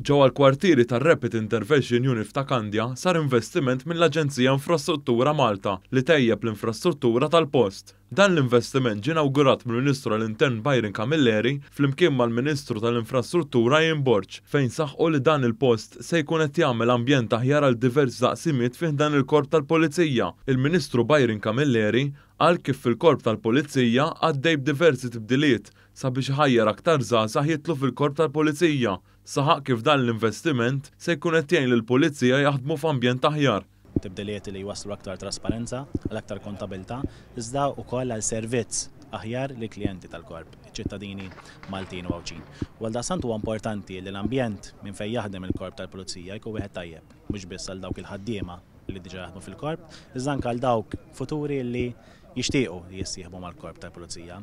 Ġewwa l-kwartieri tar-Rapid Intervention Unit ta' Kandja sar investiment mill-Aġenzija Infrastruttura Malta li tejjeb l-infrastruttura tal-post. Dan l-investiment ġie inawgurat mill-Ministru għall-Intern Byron Camilleri flimkien mal-Ministru tal-Infrastruttura Ian Borg fejn saħħu li dan il-post se jkun qed jagħmel ambjent aħjar għal diversi daqsimiet fih dan il-Korp tal-Pulizija. Il-Ministru Byron Camilleri qal kif fil-Korp tal-Pulizija għaddej b'diversi tibdiliet sabiex ħajjar aktar żgħażagħ jidħlu fil-Korp tal-Pulizija. Saħaq kif dan l-investiment se jkun qed jgħin lill-Pulizija jaħdmu f'ambjent aħjar. Tibdiliet li jwasslu aktar trasparenza, aktar kontabilità, iżda wkoll għal servizz aħjar li klijenti tal-korp, ċittadini Maltin u Għawġin. Għaldaqstant huwa importanti li l-ambjent minn fejn jaħdem il-korp tal-Pulizija jkun wieħed tajjeb, mhux biss għal dawk il-ħaddiema li diġà jaħdmu fil-korp, iżda anke għal dawk futuri li jixtiequ jissieħbu mal-korp tal-Pulizija.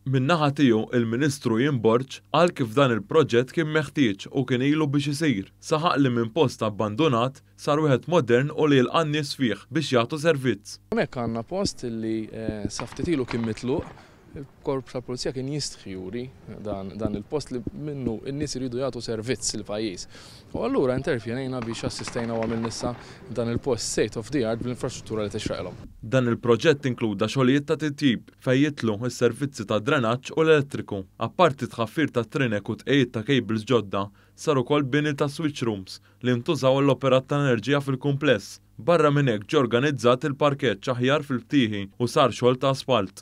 Min-naħa tiegħu il-Ministru Ian Borg qal kif dan il-proġett kien meħtieġ u kien ilu biex isir. Saħaq li minn post abbandonat sar wieħed modern u li l-qannies fih biex jagħtu servizz. Hemmhekk għandna post li sa ftit ilu kien mitluq, il-Korp tal-Pulizija kien jistħjuri dan il-post li minnu n-nies iridu jagħtu servizz il-pajjiż. U allura intervjenejna biex assistejna u għamilna dan il-post state of the art bl-infrastruttura li tixraqlhom. Dan il-proġett inkluda xogħlijiet ta' titjib fejn jitlu s-servizzi ta' drenaġġ u l-elettriku. Apparti tħaffir ta' trinek u tqejjed ta' cables ġodda, sar ukoll bini ta' switch rooms li ntużaw l-operat ta' enerġija fil-kumpless. Barra minn hekk ġie organizzat il-parkeġġ aħjar fil-ftieħi u sar xogħol ta' asfalt.